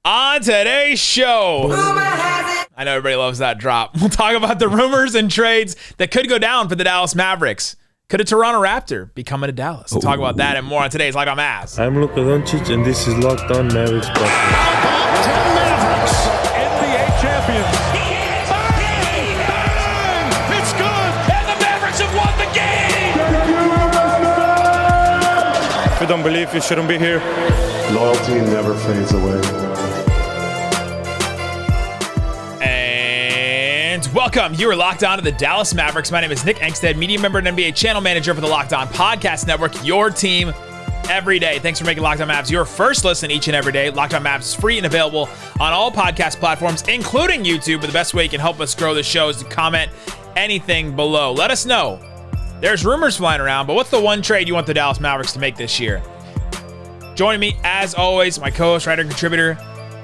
On today's show, I know everybody loves that drop. We'll talk about the rumors and trades that could go down for the Dallas Mavericks. Could a Toronto Raptor be coming to Dallas? We'll talk about that and more on today's Locked On Mavs. I'm Luka Doncic, and this is Locked On Mavericks. Mavericks, NBA champions. Bang! Bang! It's good! And the Mavericks have won the game! If you don't believe, you shouldn't be here. Loyalty never fades away. And welcome. You are locked on to the Dallas Mavericks. My name is Nick Angstadt, media member and NBA channel manager for the Locked On Podcast Network, your team every day. Thanks for making Locked On Mavs your first listen each and every day. Locked On Mavs is free and available on all podcast platforms, including YouTube. But the best way you can help us grow the show is to comment anything below. Let us know. There's rumors flying around, but what's the one trade you want the Dallas Mavericks to make this year? Joining me, as always, my co-host, writer, and contributor,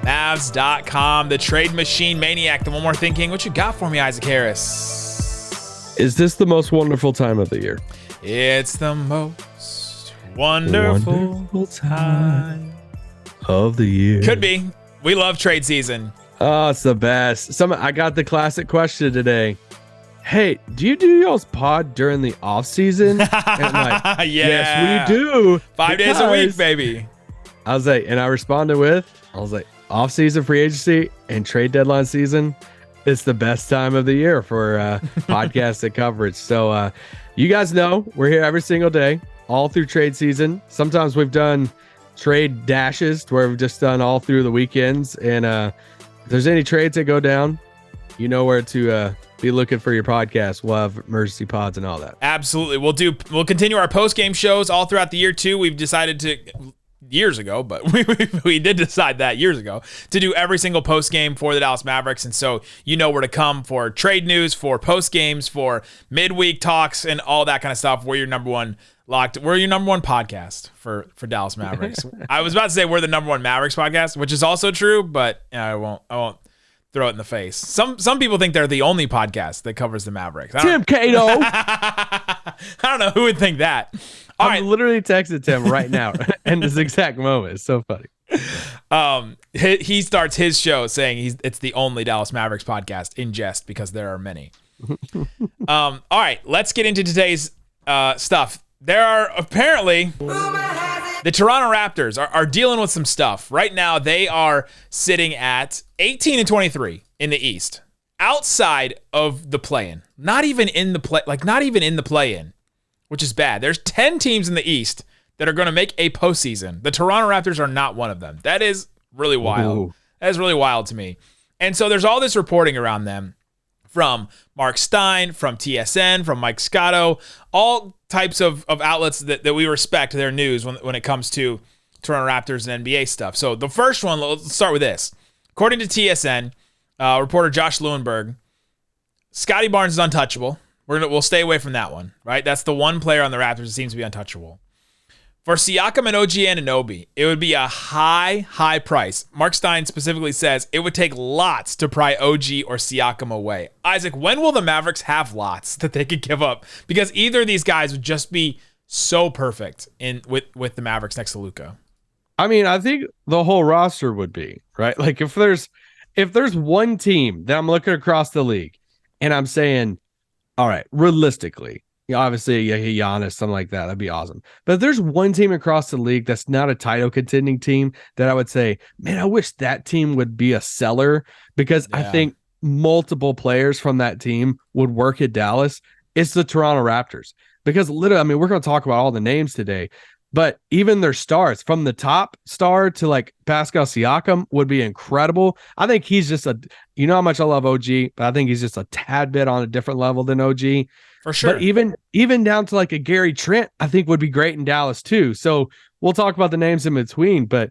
Mavs.com, the trade machine maniac, the one more thinking. What you got for me, Isaac Harris? Is this the most wonderful time of the year? It's the most wonderful time of the year. Could be. We love trade season. Oh, it's the best. I got the classic question today. Hey, do you do y'all's pod during the off season? And I'm like, yeah. Yes, we do. 5 days a week, baby. I was like, and I responded with, off season free agency and trade deadline season. It's the best time of the year for podcast and coverage. So you guys know we're here every single day, all through trade season. Sometimes we've done trade dashes to where we've just done all through the weekends. And if there's any trades that go down, you know where to be looking for your podcast. We'll have emergency pods and all that. Absolutely. We'll continue our post-game shows all throughout the year too. We've decided to years ago, but we did decide that years ago to do every single post-game for the Dallas Mavericks. And so you know where to come for trade news, for post-games, for midweek talks, and all that kind of stuff. We're your number one podcast for Dallas Mavericks. I was about to say we're the number one Mavericks podcast, which is also true, but I won't throw it in the face. Some people think they're the only podcast that covers the Mavericks. Tim Cato. I don't know who would think that. I'm literally texting Tim right now in this exact moment. It's so funny. He starts his show saying it's the only Dallas Mavericks podcast in jest because there are many. All right, let's get into today's stuff. There are apparently the Toronto Raptors are dealing with some stuff. Right now, they are sitting at 18-23 in the East, outside of the play-in. Not even in the play-in, which is bad. There's 10 teams in the East that are going to make a postseason. The Toronto Raptors are not one of them. That is really wild. Ooh. That is really wild to me. And so there's all this reporting around them from Mark Stein, from TSN, from Mike Scotto, all types of outlets that we respect their news when it comes to Toronto Raptors and NBA stuff. So the first one, let's start with this. According to TSN, reporter Josh Lewenberg, Scotty Barnes is untouchable. We'll stay away from that one, right? That's the one player on the Raptors that seems to be untouchable. For Siakam and OG Anunoby, it would be a high price. Mark Stein specifically says it would take lots to pry OG or Siakam away. Isaac, when will the Mavericks have lots that they could give up? Because either of these guys would just be so perfect with the Mavericks next to Luka. I mean, I think the whole roster would be, right? Like if there's one team that I'm looking across the league and I'm saying, all right, realistically, obviously, Giannis, something like that. That'd be awesome. But if there's one team across the league that's not a title contending team that I would say, man, I wish that team would be a seller because I think multiple players from that team would work at Dallas. It's the Toronto Raptors. Because literally, I mean, we're going to talk about all the names today, but even their stars from the top star to like Pascal Siakam would be incredible. I think he's just you know how much I love OG, but I think he's just a tad bit on a different level than OG. For sure. But even down to like a Gary Trent, I think would be great in Dallas too. So we'll talk about the names in between. But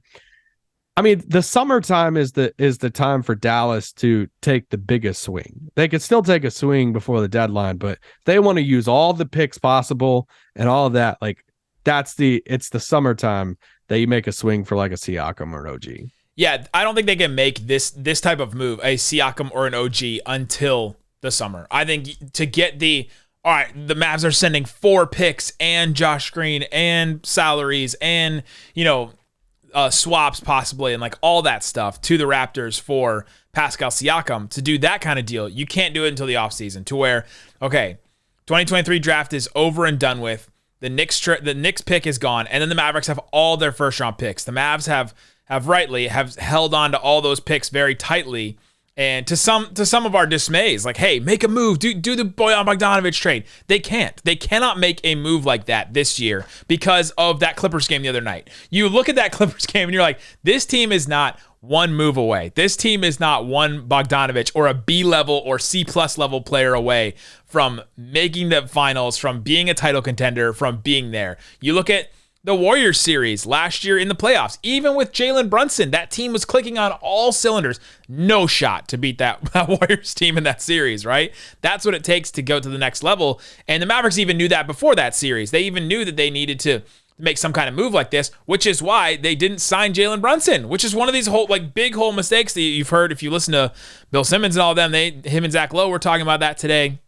I mean, the summertime is the time for Dallas to take the biggest swing. They could still take a swing before the deadline, but they want to use all the picks possible and all of that. Like it's the summertime that you make a swing for like a Siakam or an OG. Yeah, I don't think they can make this type of move, a Siakam or an OG, until the summer. I think to get all right, the Mavs are sending 4 picks and Josh Green and salaries and, swaps possibly and like all that stuff to the Raptors for Pascal Siakam. To do that kind of deal, you can't do it until the offseason, to where, okay, 2023 draft is over and done with. The Knicks pick is gone, and then the Mavericks have all their first-round picks. The Mavs have rightly held on to all those picks very tightly, and to some of our dismays, like, hey, make a move, do the Bojan Bogdanovic trade. They can't. They cannot make a move like that this year because of that Clippers game the other night. You look at that Clippers game and you're like, this team is not one move away. This team is not one Bogdanovic or a B level or C+ level player away from making the finals, from being a title contender, from being there. You look at the Warriors series last year in the playoffs, even with Jalen Brunson, that team was clicking on all cylinders. No shot to beat that Warriors team in that series, right? That's what it takes to go to the next level. And the Mavericks even knew that before that series. They even knew that they needed to make some kind of move like this, which is why they didn't sign Jalen Brunson, which is one of these big hole mistakes that you've heard if you listen to Bill Simmons and all of them. Him and Zach Lowe were talking about that today.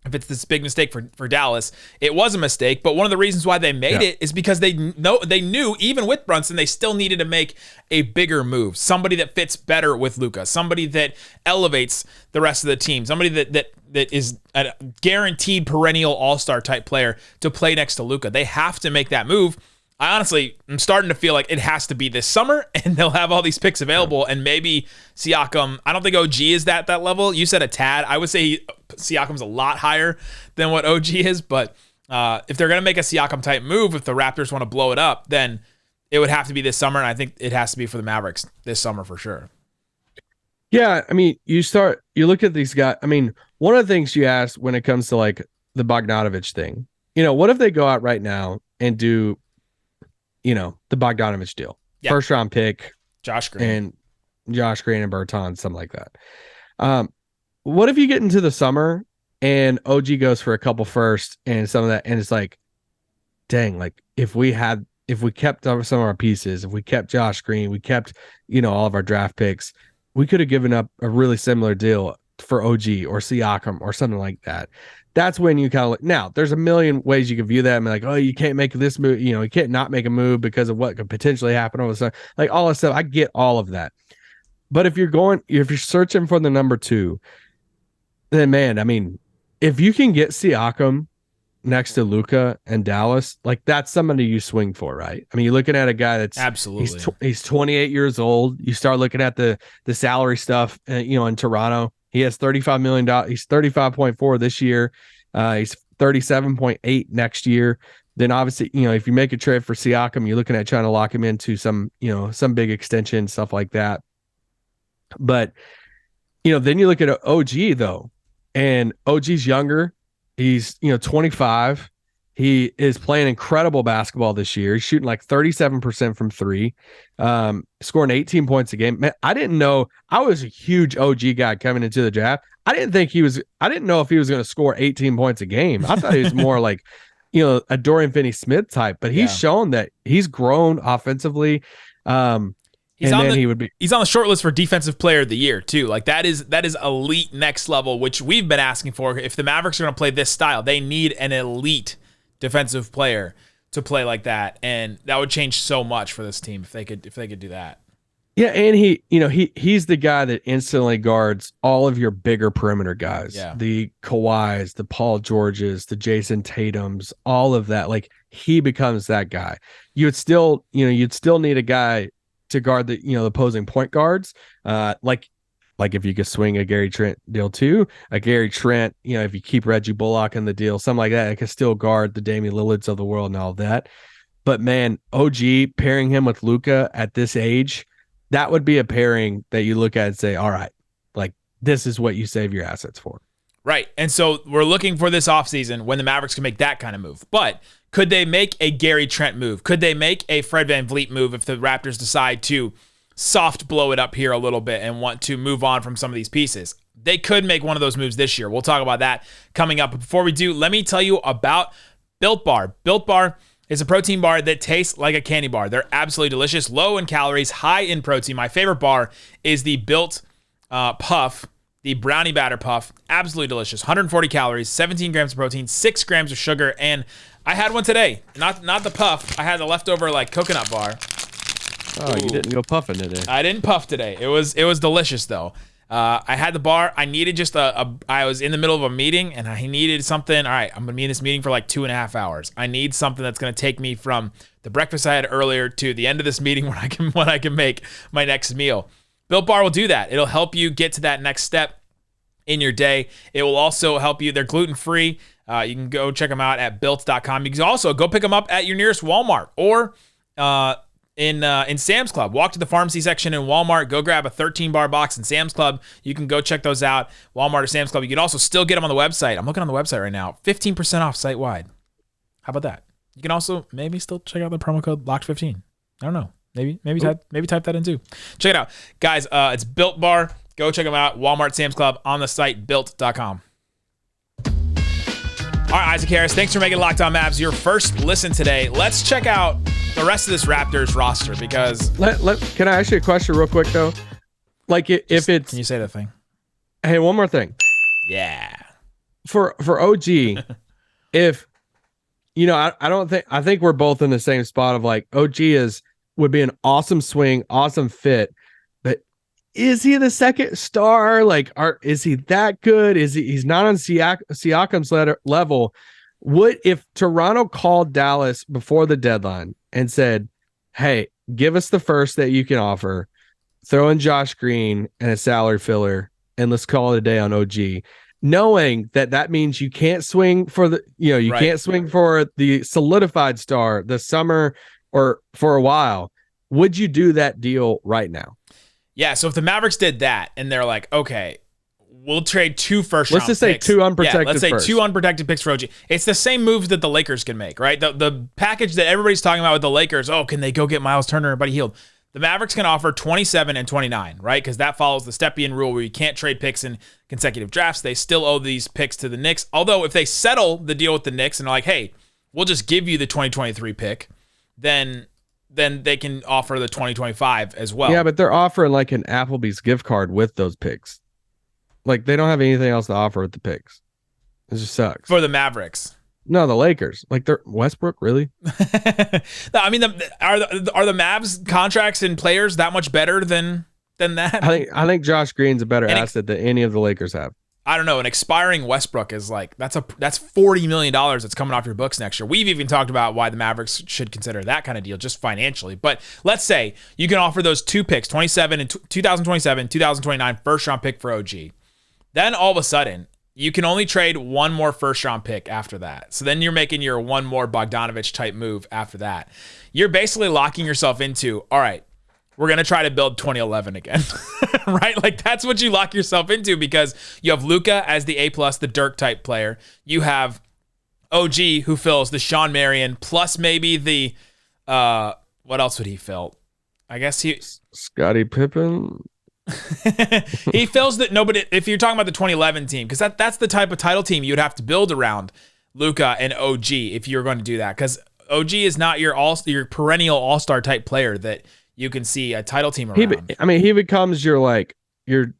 If it's this big mistake for Dallas, it was a mistake. But one of the reasons why they made it is because they knew even with Brunson, they still needed to make a bigger move. Somebody that fits better with Luka, somebody that elevates the rest of the team, somebody that is a guaranteed perennial all-star type player to play next to Luka. They have to make that move. I honestly am starting to feel like it has to be this summer, and they'll have all these picks available, and maybe Siakam, I don't think OG is that level. You said a tad. I would say Siakam's a lot higher than what OG is, but if they're going to make a Siakam type move, if the Raptors want to blow it up, then it would have to be this summer, and I think it has to be for the Mavericks this summer for sure. Yeah, I mean, you look at these guys. I mean, one of the things you ask when it comes to like the Bogdanovic thing, what if they go out right now and do the Bogdanovic deal, first round pick, Josh Green and Bertans, something like that. What if you get into the summer and OG goes for a couple first and some of that, and it's like, dang, like if we kept some of our pieces, if we kept Josh Green, we kept, all of our draft picks, we could have given up a really similar deal for OG or Siakam or something like that. That's when you kind of now there's a million ways you can view that and be like, oh, you can't make this move. You can't not make a move because of what could potentially happen all of a sudden. Like all this stuff. I get all of that. But if you're searching for the number two, then man, I mean, if you can get Siakam next to Luka and Dallas, like that's somebody you swing for, right? I mean, you're looking at a guy that's absolutely he's 28 years old. You start looking at the salary stuff, in Toronto. He has $35 million. He's 35.4 this year. He's 37.8 next year. Then obviously, if you make a trade for Siakam, you're looking at trying to lock him into some big extension, stuff like that. But, then you look at OG though, and OG's younger. He's, 25. He is playing incredible basketball this year. He's shooting like 37% from three, scoring 18 points a game. Man, I didn't know. I was a huge OG guy coming into the draft. I didn't know if he was going to score 18 points a game. I thought he was more like, a Dorian Finney-Smith type, but he's shown that he's grown offensively. He's on the short list for defensive player of the year too. Like that is elite next level, which we've been asking for. If the Mavericks are going to play this style, they need an elite defensive player to play like that, and that would change so much for this team if they could do that. Yeah, and he's the guy that instantly guards all of your bigger perimeter guys. Yeah. The Kawhis, the Paul Georges, the Jason Tatums, all of that. Like he becomes that guy. You'd still need a guy to guard the opposing point guards. Like if you could swing a Gary Trent deal too, a Gary Trent, if you keep Reggie Bullock in the deal, something like that, it can still guard the Damian Lillards of the world and all of that. But man, OG pairing him with Luka at this age, that would be a pairing that you look at and say, all right, like this is what you save your assets for. Right. And so we're looking for this offseason when the Mavericks can make that kind of move. But could they make a Gary Trent move? Could they make a Fred VanVleet move if the Raptors decide to soft blow it up here a little bit and want to move on from some of these pieces? They could make one of those moves this year. We'll talk about that coming up. But before we do, let me tell you about Built Bar. Built Bar is a protein bar that tastes like a candy bar. They're absolutely delicious, low in calories, high in protein. My favorite bar is the Built Puff, the brownie batter puff. Absolutely delicious. 140 calories, 17 grams of protein, 6 grams of sugar, and I had one today. Not the puff. I had the leftover like coconut bar. Oh, you didn't go puffing today. I didn't puff today. It was delicious though. I had the bar. I needed just I was in the middle of a meeting and I needed something. All right, I'm gonna be in this meeting for like 2.5 hours. I need something that's gonna take me from the breakfast I had earlier to the end of this meeting when I can make my next meal. Built Bar will do that. It'll help you get to that next step in your day. It will also help you. They're gluten-free. You can go check them out at built.com. You can also go pick them up at your nearest Walmart or in Sam's Club. Walk to the pharmacy section in Walmart. Go grab a 13-bar box in Sam's Club. You can go check those out. Walmart or Sam's Club. You can also still get them on the website. I'm looking on the website right now. 15% off site-wide. How about that? You can also maybe still check out the promo code LOCKED15. I don't know. Maybe type that in too. Check it out. Guys, it's Built Bar. Go check them out. Walmart, Sam's Club, on the site, built.com. All right, Isaac Harris, thanks for making Locked On Mavs your first listen today. Let's check out the rest of this Raptors roster because... Can I ask you a question real quick, though? Like, if it's... Can you say that thing? Hey, one more thing. Yeah. For OG, if... You know, I think we're both in the same spot of like, OG would be an awesome swing, awesome fit, but is he the second star? Like, is he that good? He's not on Siakam's level. What if Toronto called Dallas before the deadline and said, hey, give us the first that you can offer, throw in Josh Green and a salary filler, and let's call it a day on OG, knowing that means you can't swing for can't swing for the solidified star this summer or for a while. Would you do that deal right now? Yeah, so if the Mavericks did that and they're like, okay, we'll trade 2 first-round picks. Let's just say 2 unprotected let's say first. 2 unprotected picks for OG. It's the same moves that the Lakers can make, right? The package that everybody's talking about with the Lakers, can they go get Miles Turner and Buddy Hield? The Mavericks can offer 27 and 29, right? Because that follows the Stepien rule where you can't trade picks in consecutive drafts. They still owe these picks to the Knicks. Although if they settle the deal with the Knicks and are like, hey, we'll just give you the 2023 pick, then they can offer the 2025 as well. Yeah, but they're offering like an Applebee's gift card with those picks. Like they don't have anything else to offer with the picks. It just sucks. For the Mavericks. No, the Lakers. Like they're Westbrook, really? I mean, are the Mavs contracts and players that much better than that? I think Josh Green's a better asset than any of the Lakers have. I don't know. An expiring Westbrook is like that's $40 million that's coming off your books next year. We've even talked about why the Mavericks should consider that kind of deal just financially. But let's say you can offer those 2 picks, 27 and 2027, 2029 first round pick for OG. Then all of a sudden, you can only trade 1 more first round pick after that. So then you're making your 1 more Bogdanovich type move after that. You're basically locking yourself into, all right, we're going to try to build 2011 again, right? Like that's what you lock yourself into because you have Luka as the A+, the Dirk type player. You have OG who fills the Sean Marion plus maybe the, what else would he fill? I guess Scottie Pippen. He fills that. No, but if you're talking about the 2011 team, because that's the type of title team you'd have to build around Luka and OG if you're going to do that. Because OG is not your perennial all-star type player that you can see a title team around. He becomes your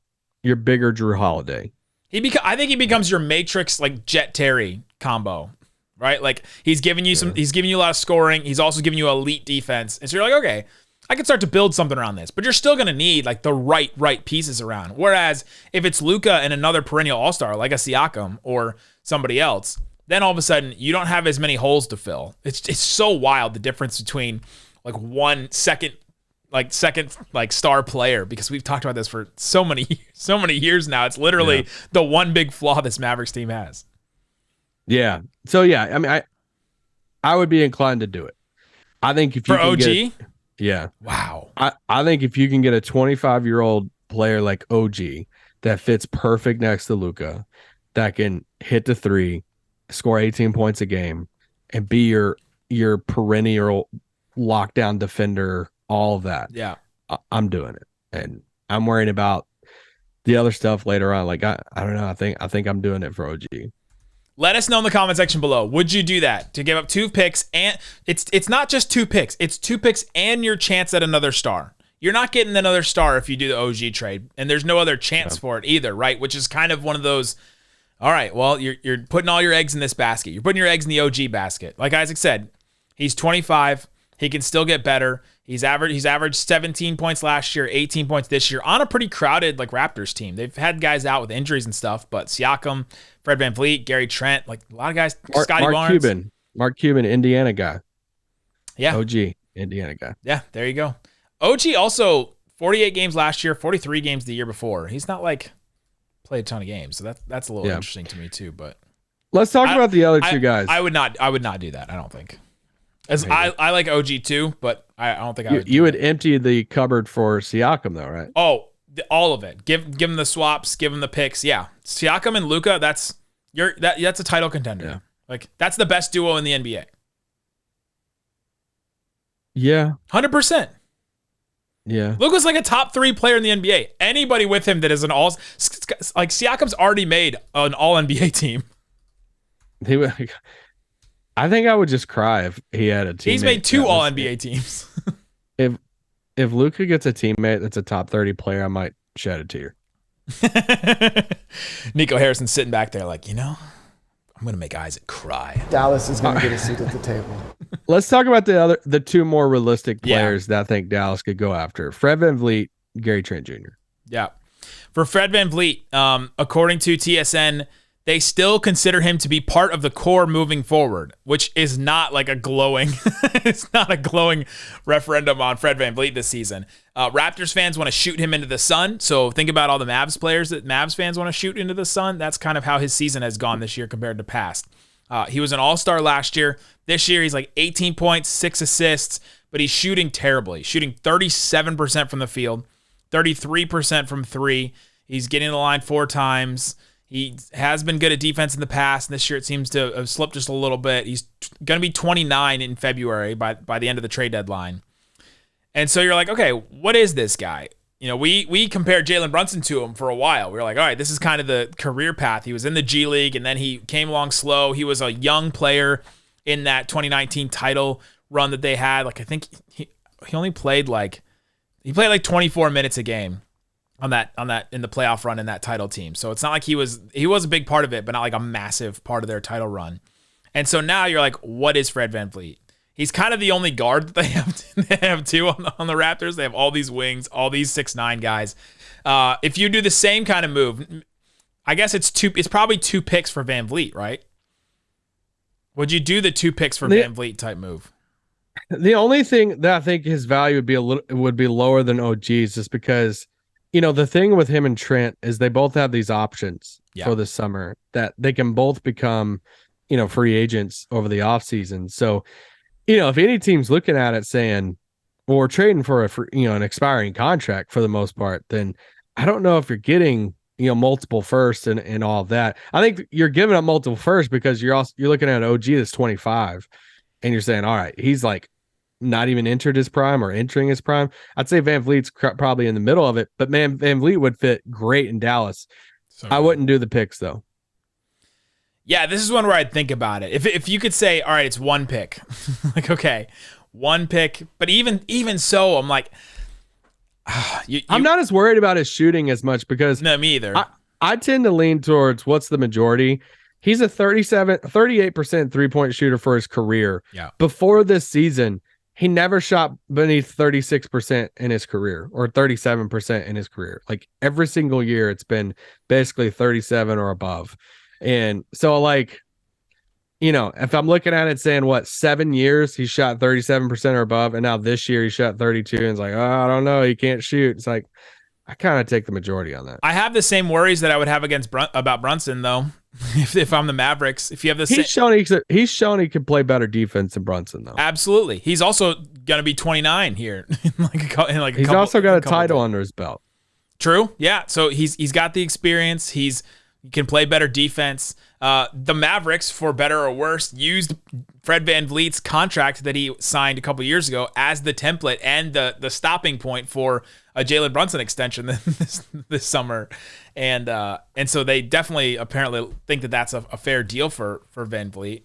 bigger Drew Holiday. I think he becomes your Matrix like Jet Terry combo, right? Like he's giving you he's giving you a lot of scoring. He's also giving you elite defense, and so you're like, okay, I can start to build something around this, but you're still going to need like the right pieces around. Whereas if it's Luka and another perennial all-star like a Siakam or somebody else, then all of a sudden you don't have as many holes to fill. It's so wild the difference between like second star player, because we've talked about this for so many years now. It's literally the one big flaw this Mavericks team has. Yeah. So yeah, I mean, I would be inclined to do it. I think if you for OG. Yeah. Wow. I think if you can get a 25-year-old player like OG that fits perfect next to Luka, that can hit the 3, score 18 points a game, and be your perennial lockdown defender, all of that. Yeah. I'm doing it. And I'm worrying about the other stuff later on. Like I don't know. I think I'm doing it for OG. Let us know in the comment section below. Would you do that to give up 2 picks? And it's not just 2 picks. It's 2 picks and your chance at another star. You're not getting another star if you do the OG trade, and there's no other chance for it either, right? Which is kind of one of those, all right, well, you're putting all your eggs in this basket. You're putting your eggs in the OG basket. Like Isaac said, he's 25. He can still get better. He's averaged 17 points last year, 18 points this year on a pretty crowded like Raptors team. They've had guys out with injuries and stuff, but Siakam, Fred VanVleet, Gary Trent, like a lot of guys. Scotty Barnes, Mark Cuban, Indiana guy. Yeah, OG Indiana guy. Yeah, there you go. OG also 48 games last year, 43 games the year before. He's not like played a ton of games, so that's a little interesting to me too. But let's talk about the other two guys. I would not do that. I don't think. As I like OG too, but I don't think I would. You would empty the cupboard for Siakam though, right? Oh, all of it. Give him the swaps, give him the picks. Yeah, Siakam and Luka. That's a title contender. Yeah. Like that's the best duo in the NBA. Yeah, 100%. Yeah, Luka's like a top 3 player in the NBA. Anybody with him that is an all like Siakam's already made an all NBA team. He would. I think I would just cry if he had a teammate. He's made 2 all NBA teams. If Luka gets a teammate that's a top 30 player, I might shed a tear. Nico Harrison sitting back there like, I'm going to make Isaac cry. Dallas is going to get a seat at the table. Let's talk about the 2 more realistic players that I think Dallas could go after. Fred VanVleet, Gary Trent Jr. Yeah. For Fred VanVleet, according to TSN, they still consider him to be part of the core moving forward, which is not like a glowing, it's not a glowing referendum on Fred VanVleet this season. Raptors fans want to shoot him into the sun. So think about all the Mavs players that Mavs fans want to shoot into the sun. That's kind of how his season has gone this year compared to past. He was an all-star last year. This year, he's like 18 points, 6 assists, but he's shooting terribly. Shooting 37% from the field, 33% from 3. He's getting to the line 4 times. He has been good at defense in the past, and this year it seems to have slipped just a little bit. He's going to be 29 in February by the end of the trade deadline. And so you're like, okay, what is this guy? We compared Jalen Brunson to him for a while. We were like, all right, this is kind of the career path. He was in the G League, and then he came along slow. He was a young player in that 2019 title run that they had. Like I think he only played like 24 minutes a game on that in the playoff run in that title team. So it's not like he was a big part of it, but not like a massive part of their title run. And so now you're like, what is Fred VanVleet? He's kind of the only guard that they have too on the Raptors. They have all these wings, all these 6'9" guys. If you do the same kind of move, I guess it's probably 2 picks for VanVleet, right? Would you do the 2 picks for VanVleet type move? The only thing that I think his value would be lower than OG's just because the thing with him and Trent is they both have these options for the summer that they can both become, free agents over the offseason. So, if any team's looking at it saying, well, we're trading for an expiring contract for the most part, then I don't know if you're getting, multiple firsts and all of that. I think you're giving up multiple firsts because you're looking at an OG that's 25 and you're saying, all right, he's like not even entered his prime or entering his prime. I'd say VanVleet's probably in the middle of it, but man, VanVleet would fit great in Dallas. I wouldn't do the picks though. Yeah, this is one where I'd think about it. If you could say, all right, it's 1 pick, like okay, 1 pick, but even so, I'm like, I'm not as worried about his shooting as much because no, me either. I tend to lean towards what's the majority. He's a 38% 3-point shooter for his career. Yeah. Before this season, he never shot beneath 36% in his career or 37% in his career. Like every single year, it's been basically 37 or above. And so like, if I'm looking at it saying 7 years, he shot 37% or above. And now this year he shot 32 and it's like, oh, I don't know. He can't shoot. It's like, I kind of take the majority on that. I have the same worries that I would have about Brunson though. If I'm the Mavericks, if you have the he's shown he can play better defense than Brunson though. Absolutely. He's also going to be 29 here. He's also got a title under his belt. True. Yeah. So he's got the experience. He can play better defense. The Mavericks, for better or worse, used Fred VanVleet's contract that he signed a couple years ago as the template and the stopping point for a Jalen Brunson extension this summer. And so they definitely apparently think that that's a fair deal for VanVleet.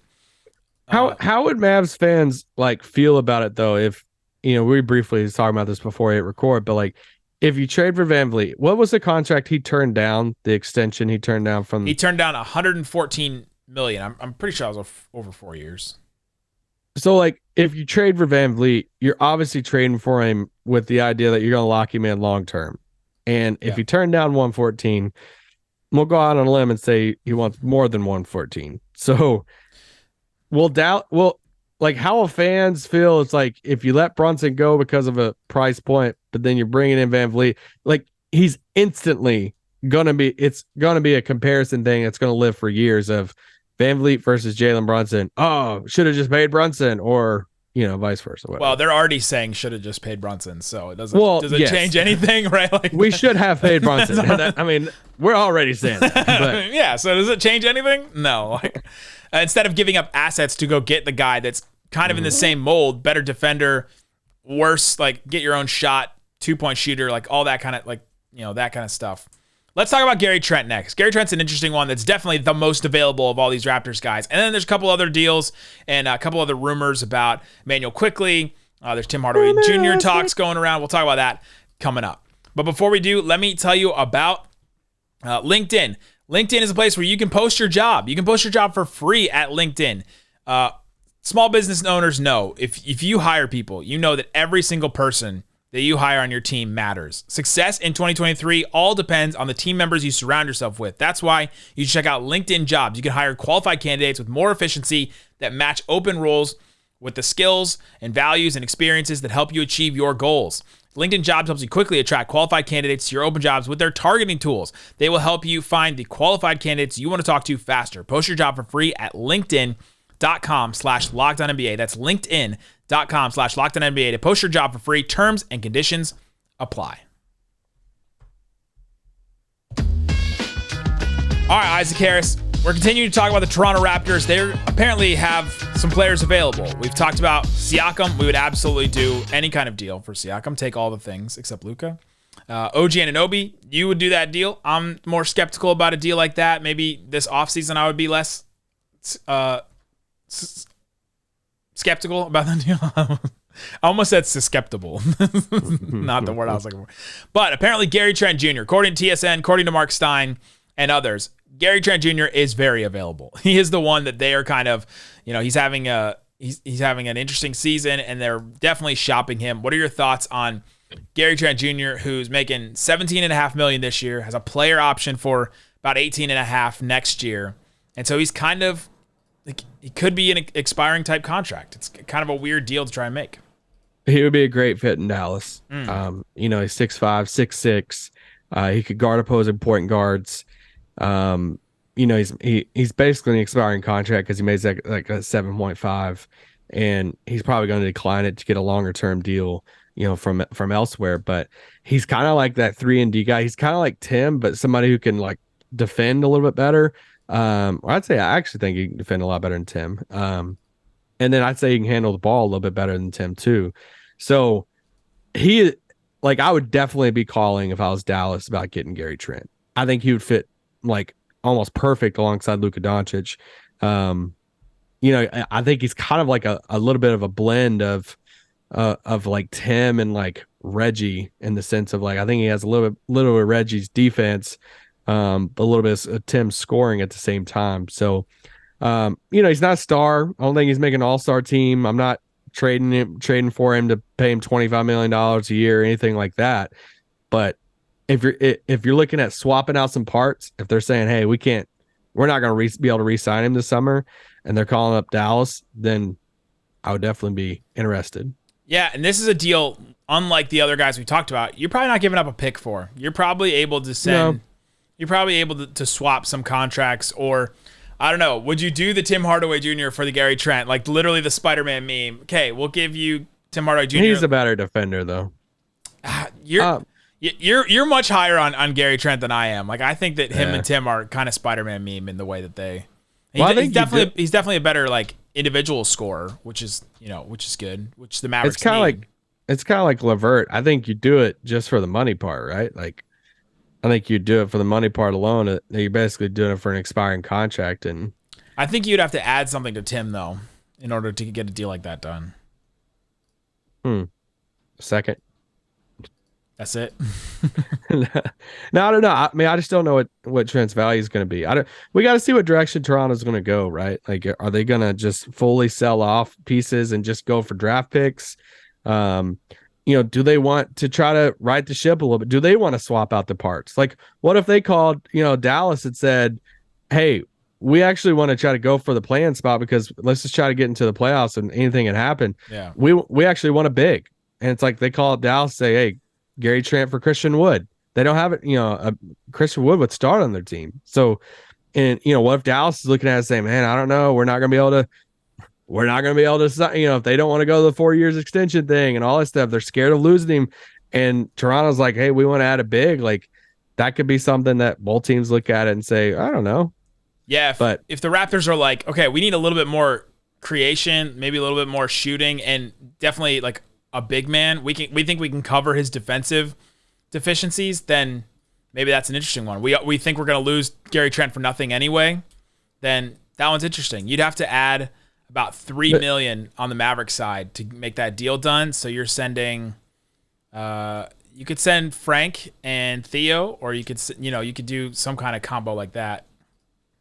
How would Mavs fans feel about it though? If we briefly was talking about this before I hit record, but if you trade for VanVleet, what was the contract he turned down? The extension he turned down from? He turned down $114 million. I'm pretty sure it was over 4 years. So, like, if you trade for VanVleet, you're obviously trading for him with the idea that you're going to lock him in long term. And if you turn down 114, we'll go out on a limb and say he wants more than 114. So, like, how will fans feel? It's like if you let Brunson go because of a price point, but then you're bringing in VanVleet, like, he's instantly it's gonna be a comparison thing that's gonna live for years of VanVleet versus Jalen Brunson. Oh, should have just paid Brunson, or vice versa. Whatever. Well, they're already saying should have just paid Brunson, so it doesn't. Does it yes. change anything, right? Like we should have paid Brunson. I mean, we're already saying that. But. Yeah. So does it change anything? No. Like, instead of giving up assets to go get the guy that's kind of in the same mold, better defender, worse, like get your own shot, 2-point shooter, like all that kind of that kind of stuff. Let's talk about Gary Trent next. Gary Trent's an interesting one that's definitely the most available of all these Raptors guys. And then there's a couple other deals and a couple other rumors about Immanuel Quickley. There's Tim Hardaway Jr. talks going around. We'll talk about that coming up. But before we do, let me tell you about LinkedIn. LinkedIn is a place where you can post your job. You can post your job for free at LinkedIn. Small business owners know if you hire people, you know that every single person that you hire on your team matters. Success in 2023 all depends on the team members you surround yourself with. That's why you should check out LinkedIn Jobs. You can hire qualified candidates with more efficiency that match open roles with the skills and values and experiences that help you achieve your goals. LinkedIn Jobs helps you quickly attract qualified candidates to your open jobs with their targeting tools. They will help you find the qualified candidates you want to talk to faster. Post your job for free at LinkedIn.com/LockedOnNBA. That's LinkedIn.com/LockedOnNBA to post your job for free. Terms and conditions apply. All right, Isaac Harris. We're continuing to talk about the Toronto Raptors. They apparently have some players available. We've talked about Siakam. We would absolutely do any kind of deal for Siakam. Take all the things except Luka. OG Anunoby, you would do that deal. I'm more skeptical about a deal like that. Maybe this offseason I would be less skeptical about the deal. I almost said susceptible. Not the word I was looking for. But apparently Gary Trent Jr., according to TSN, according to Mark Stein and others, Gary Trent Jr. is very available. He is the one that they are kind of, he's having an interesting season and they're definitely shopping him. What are your thoughts on Gary Trent Jr., who's making $17.5 million this year, has a player option for about $18.5 next year, and so he's kind of like, he could be an expiring type contract. It's kind of a weird deal to try and make. He would be a great fit in Dallas. He's 6'5", 6'6". He could guard opposing point guards. He's basically an expiring contract because he made like a 7.5, and he's probably going to decline it to get a longer term deal, from elsewhere. But he's kind of like that 3-and-D guy. He's kind of like Tim, but somebody who can like defend a little bit better. I'd say I actually think he can defend a lot better than Tim. And then I'd say he can handle the ball a little bit better than Tim too. So I would definitely be calling if I was Dallas about getting Gary Trent. I think he would fit like almost perfect alongside Luka Doncic. I think he's kind of like a little bit of a blend of like Tim and like Reggie, in the sense of like, I think he has a little bit of Reggie's defense, a little bit of Tim's scoring at the same time. So, he's not a star. I don't think he's making an all-star team. I'm not trading for him to pay him $25 million a year or anything like that. But if you're looking at swapping out some parts, if they're saying, hey, we're not going to be able to re-sign him this summer, and they're calling up Dallas, then I would definitely be interested. Yeah, and this is a deal unlike the other guys we talked about. You're probably not giving up a pick for. You're probably able to send. No. You're probably able to swap some contracts, or I don't know. Would you do the Tim Hardaway Jr. for the Gary Trent? Like literally the Spider-Man meme. Okay, we'll give you Tim Hardaway Jr. He's a better defender though. You're much higher on Gary Trent than I am. Like I think that him and Tim are kind of Spider-Man meme in the way that they. He's definitely a better like individual scorer, which is good. Which the Mavericks. It's kind of like LeVert. I think you do it just for the money part, right? Like, I think you do it for the money part alone. You're basically doing it for an expiring contract, and I think you'd have to add something to Tim though, in order to get a deal like that done. Second. That's it. No, I don't know. I mean, I just don't know what Trent's value is going to be. We got to see what direction Toronto's going to go, right? Like, are they going to just fully sell off pieces and just go for draft picks? Do they want to try to right the ship a little bit? Do they want to swap out the parts? Like, what if they called, Dallas and said, hey, we actually want to try to go for the play-in spot because let's just try to get into the playoffs and anything can happen. Yeah. We actually want a big. And it's like they call up Dallas, say, hey, Gary Trent for Christian Wood. They don't have it, Christian Wood would start on their team. So, and what if Dallas is looking at it saying, man, I don't know, we're not going to be able to, if they don't want to go to the 4 years extension thing and all that stuff, they're scared of losing him. And Toronto's like, hey, we want to add a big. Like, that could be something that both teams look at it and say, I don't know. Yeah, if the Raptors are like, okay, we need a little bit more creation, maybe a little bit more shooting, and definitely like a big man, we think we can cover his defensive deficiencies, then maybe that's an interesting one. We think we're going to lose Gary Trent for nothing anyway, then that one's interesting. You'd have to add about $3 million on the Mavericks side to make that deal done. So you're sending, you could send Frank and Theo, or you could do some kind of combo like that.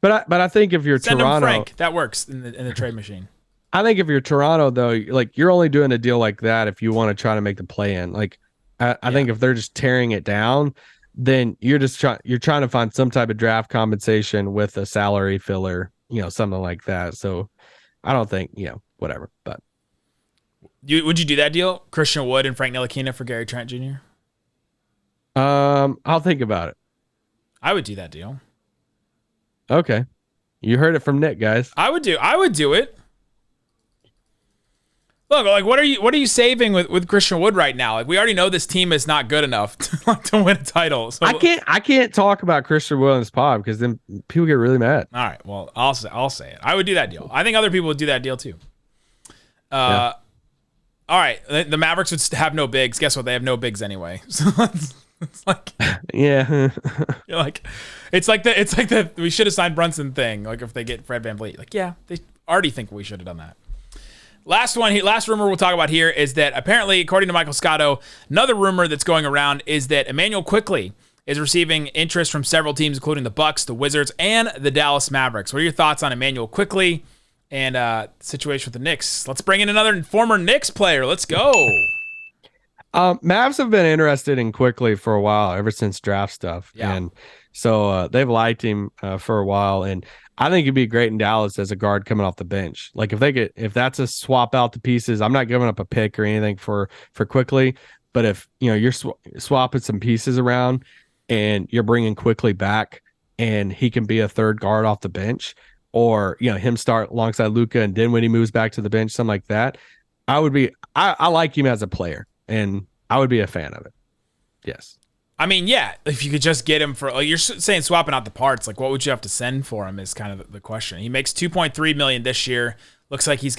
But I think if you're send Toronto, him Frank, that works in the trade machine. I think if you're Toronto though, like you're only doing a deal like that if you want to try to make the play in. Like I think if they're just tearing it down, then you're trying to find some type of draft compensation with a salary filler, something like that. So I don't think, whatever. But would you do that deal? Christian Wood and Frank Ntilikina for Gary Trent Jr.? I'll think about it. I would do that deal. Okay. You heard it from Nick, guys. I would do it. Look, like what are you saving with Christian Wood right now? Like we already know this team is not good enough to win a title. So I can't talk about Christian Wood in this pod because then people get really mad. All right, well I'll say it. I would do that deal. I think other people would do that deal too. All right, the Mavericks would have no bigs. Guess what? They have no bigs anyway. So it's like yeah, you're like it's like the we should have signed Brunson thing. Like if they get Fred VanVleet, like yeah, they already think we should have done that. Last rumor we'll talk about here is that apparently, according to Michael Scotto, another rumor that's going around is that Immanuel Quickley is receiving interest from several teams, including the Bucks, the Wizards, and the Dallas Mavericks. What are your thoughts on Immanuel Quickley and the situation with the Knicks? Let's bring in another former Knicks player. Let's go. Mavs have been interested in Quickley for a while, ever since draft stuff. Yeah. And so they've liked him for a while. And I think he'd be great in Dallas as a guard coming off the bench. Like if that's a swap out the pieces, I'm not giving up a pick or anything for Quickley. But if you're swapping some pieces around and you're bringing Quickley back and he can be a third guard off the bench, or him start alongside Luka and then when he moves back to the bench, something like that, I like him as a player and I would be a fan of it. Yes. I mean, yeah, if you could just get him for, you're saying swapping out the parts, like what would you have to send for him is kind of the question. He makes $2.3 million this year. Looks like he has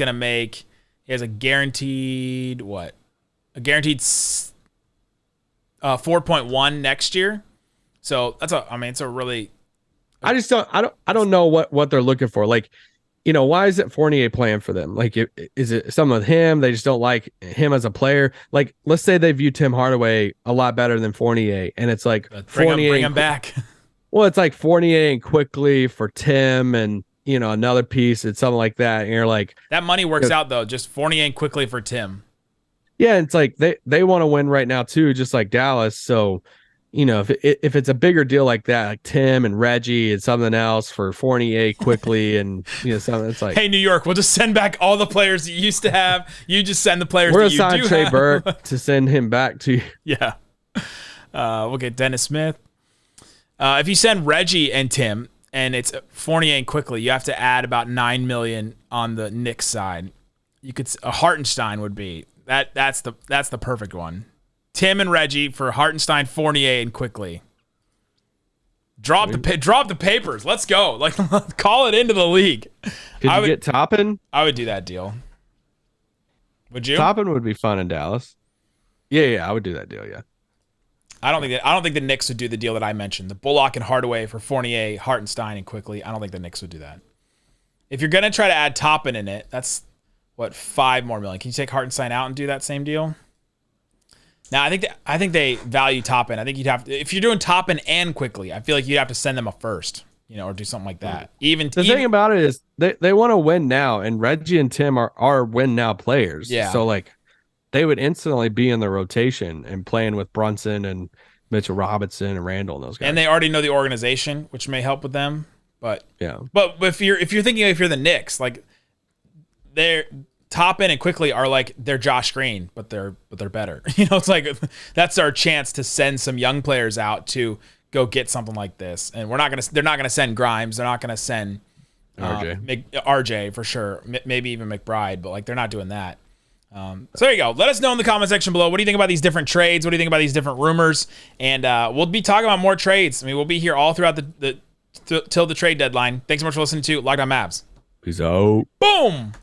a guaranteed 4.1 next year. So it's a really, I don't know what they're looking for. Like, why isn't Fournier playing for them? Like, is it something with him? They just don't like him as a player. Like, let's say they view Tim Hardaway a lot better than Fournier, and it's like Fournier bring him back. Well, it's like Fournier and Quickley for Tim, and another piece. It's something like that. And you're like, that money works out though. Just Fournier and Quickley for Tim. Yeah, it's like they want to win right now too, just like Dallas. So. If it's a bigger deal like that, like Tim and Reggie and something else for Fournier Quickley and something, it's like, hey, New York, we'll just send back all the players you used to have. You just send the players that you do have. We're assigning Trey Burke to send him back to you. Yeah. We'll get Dennis Smith. If you send Reggie and Tim and it's Fournier and Quickley, you have to add about $9 million on the Knicks side. You could a Hartenstein would be that's the perfect one. Tim and Reggie for Hartenstein, Fournier, and Quickley. Drop the papers. Let's go. Like, call it into the league. Could you get Toppin? I would do that deal. Would you? Toppin would be fun in Dallas. Yeah, I would do that deal. Yeah. I don't think the Knicks would do the deal that I mentioned. The Bullock and Hardaway for Fournier, Hartenstein, and Quickley. I don't think the Knicks would do that. If you're gonna try to add Toppin in it, that's $5 more million. Can you take Hartenstein out and do that same deal? Now, I think they value Toppin. I think you'd have to, if you're doing Toppin and Quickley, I feel like you'd have to send them a first, or do something like that. The thing about it is they want to win now, and Reggie and Tim are win now players. Yeah. So like they would instantly be in the rotation and playing with Brunson and Mitchell Robinson and Randall and those guys. And they already know the organization, which may help with them. But yeah. But if you're thinking if you're the Knicks, like they're Toppin and Quickley are like they're Josh Green, but they're better. It's like that's our chance to send some young players out to go get something like this. And they're not gonna send Grimes. They're not gonna send RJ for sure. Maybe even McBride, but like they're not doing that. So there you go. Let us know in the comment section below. What do you think about these different trades? What do you think about these different rumors? And we'll be talking about more trades. I mean, we'll be here all throughout till the trade deadline. Thanks so much for listening to Locked On Mavs. Peace out. Boom.